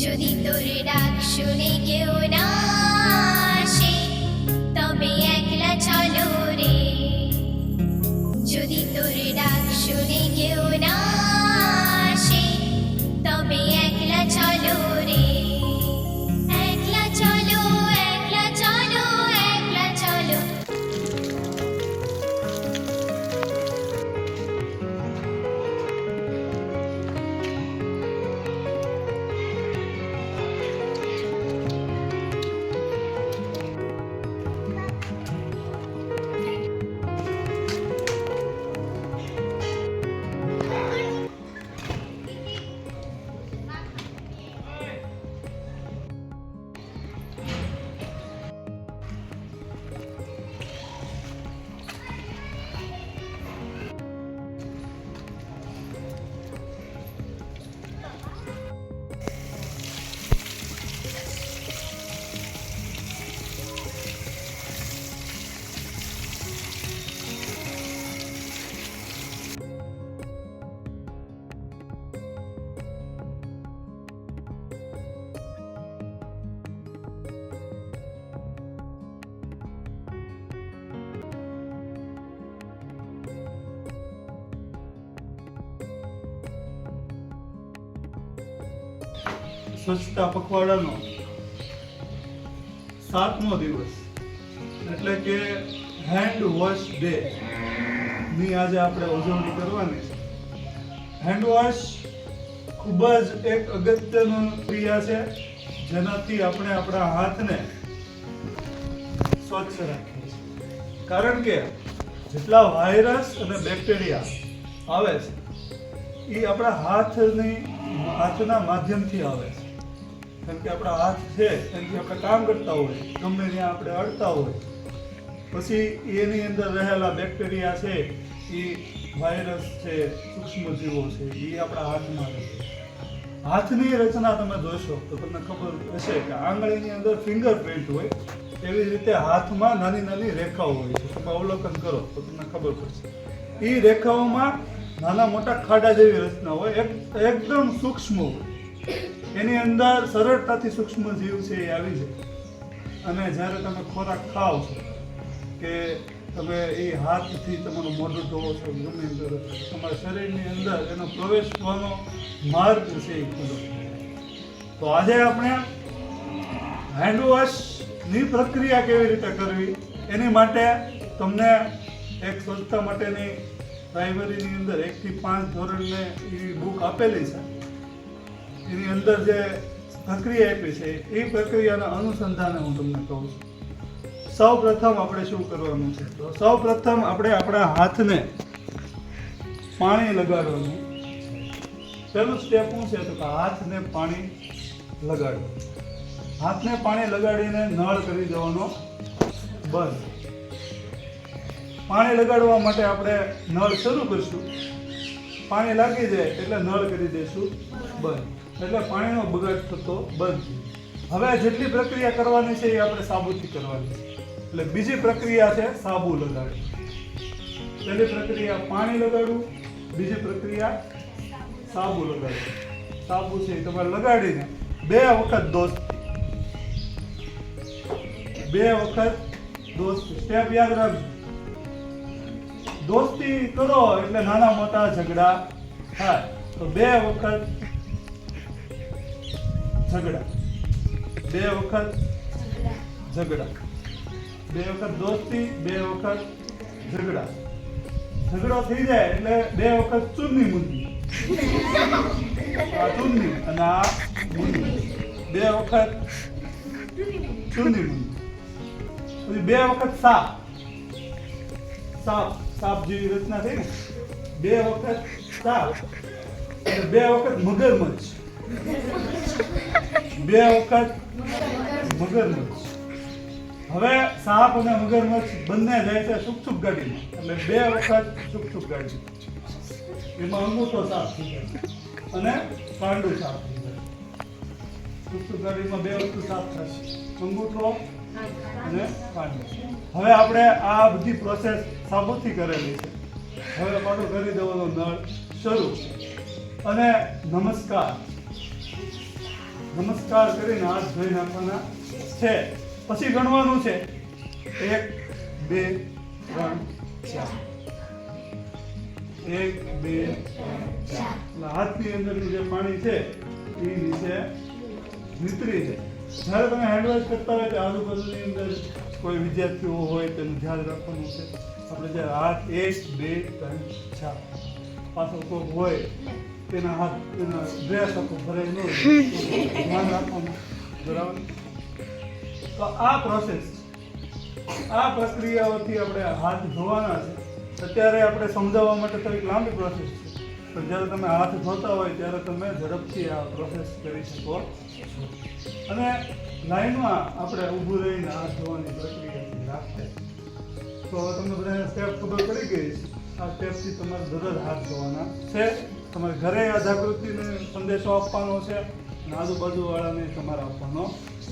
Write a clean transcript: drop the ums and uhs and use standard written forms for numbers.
যদি তোর ডাক শুনে কেউ না আসে তবে একলা চলো রে। যদি তোর ডাক শুনে কেউ না আসে তবে একলা চলো রে। একলা চলো, একলা চলো, একলা চলো। સ્વચ્છતા પખવાડાનો 7મો દિવસ એટલે કે હેન્ડ વોશ ડે ની આજે આપણે ઉજવણી કરવાની છે. હેન્ડ વોશ ખૂબ જ એક અગત્યનું ક્રિયા છે જેનાથી આપણે આપણા હાથને સ્વચ્છ રાખીએ છીએ. કારણ કે જેટલા વાયરસ અને બેક્ટેરિયા આવે છે એ આપણા હાથના માધ્યમથી આવે છે. કેમ કે આપણા હાથ છે એનાથી આપણે કામ કરતા હોય, ગમે ત્યાં આપણે અડતા હોય, પછી એની અંદર રહેલા બેક્ટેરિયા છે, એ વાયરસ છે, સૂક્ષ્મજીવો છે, એ આપણા હાથમાં રહે છે. હાથની રચના તમે જોશો તો તમને ખબર હશે કે આંગળીની અંદર ફિંગરપ્રિન્ટ હોય, એવી રીતે હાથમાં નાની નાની રેખાઓ હોય છે. તમે અવલોકન કરો તો તમને ખબર પડશે. એ રેખાઓમાં નાના મોટા ખાડા જેવી રચના હોય, એકદમ સૂક્ષ્મ હોય. એની અંદર સરળતાથી સૂક્ષ્મ જીવ છે એ આવી જાય. અને જ્યારે તમે ખોરાક ખાઓ છો કે તમે એ હાથથી તમારું મોઢું ધોવો છો, ગમે એમ કરો છો, તમારા શરીરની અંદર એનો પ્રવેશ થવાનો માર્ગ છે એ ખુલ્લો. તો આજે આપણે હેન્ડ વોશની પ્રક્રિયા કેવી રીતે કરવી એની માટે તમને એક સ્વચ્છતા માટેની પ્રાઇમરીની અંદર 1 થી 5 ધોરણને એ બુક આપેલી છે. એની અંદર જે પ્રક્રિયા આપી છે એ પ્રક્રિયાના અનુસંધાને હું તમને કહું છું. સૌ પ્રથમ આપણે શું કરવાનું છે? તો સૌ પ્રથમ આપણે આપણા હાથને પાણી લગાડવાનું. પહેલું સ્ટેપ શું છે? તો કે હાથને પાણી લગાડવું. હાથને પાણી લગાડીને નળ કરી દેવાનો બંધ. પાણી લગાડવા માટે આપણે નળ શરૂ કરીશું, પાણી લાગી જાય એટલે નળ કરી દઈશું બંધ, એટલે પાણીનો બગાડ થતો બંધ. હવે જેટલી પ્રક્રિયા કરવાની છે એ આપણે સાબુથી કરવાની છે. એટલે બીજી પ્રક્રિયા છે સાબુ લગાડવું. પહેલી પ્રક્રિયા પાણી લગાડવું, બીજી પ્રક્રિયા સાબુ લગાડવું. સાબુ છે એ તમારે લગાડીને 2 વખત દોસ્તી. સ્ટેપ યાદ રાખજો. દોસ્તી કરો એટલે નાના મોટા ઝઘડા થાય. તો 2 વખત ઝઘડા, 2 વખત ઝઘડા, 2 વખત દોસ્તી, 2 વખત ઝઘડા. ઝઘડો થઈ જાય એટલે 2 વખત ચૂનની મુંદી. આ ચૂનની અને આ મુંદી. 2 વખત ચૂનની મુંદી. પછી 2 વખત સાપ જેવી રચના થઈ ને. 2 વખત સાપ અને 2 વખત મગરમચ્છ. 2 વખત મગરમચ્છ. હવે સાપ અને મગરમચ્છ બંને જાય છે સુખ ગાડીમાં, એટલે 2 વખત સુખ ગાડી. એમાં અંગૂઠો સાફ થઈ જાય અને કાંડું સાફ થઈ જાય. સુખ ગાડીમાં 2 વસ્તુ સાફ થશે, અંગૂઠો અને કાંડું. હવે આપણે આ બધી પ્રોસેસ સાબુથી કરેલી છે. હવે પાછું કરી દેવાનો નળ શરૂ અને નમસ્કાર. નમસ્કાર કરીને હાથ ધોઈ નાખવાના છે. પછી ગણવાનું છે 1 2 3 4. 1 2 3 4. એટલે હાથની અંદરનું જે પાણી છે એ નીચે નીતરી છે. જ્યારે તમે હેન્ડવોશ કરતા હોય તો આજુબાજુની અંદર કોઈ વિદ્યાર્થીઓ હોય તેનું ધ્યાન રાખવાનું છે. આપણે જે હાથ 1 2 3 4 પાછો કોઈ હોય તેના હાથ તેના ડ્રેસ આખો ભરાઈ ન હોય ધ્યાન રાખવાનું. બરાબર. તો આ પ્રોસેસ આ પ્રક્રિયાઓથી આપણે હાથ ધોવાના છે. અત્યારે આપણે સમજાવવા માટે થોડીક લાંબી પ્રોસેસ છે, પણ જ્યારે તમે હાથ ધોતા હોય ત્યારે તમે ઝડપથી આ પ્રોસેસ કરી શકો છો. અને લાઈનમાં આપણે ઊભું રહીને હાથ ધોવાની પ્રક્રિયા રાખશે. તો તમને બધાને સ્ટેપ ખબર પડી ગઈ છે. આ સ્ટેપથી તમારે દરરોજ હાથ ધોવાના છે. તમારે ઘરે આ જાગૃતિને સંદેશો આપવાનો છે અને આજુબાજુવાળાને તમારે આપવાનો છે.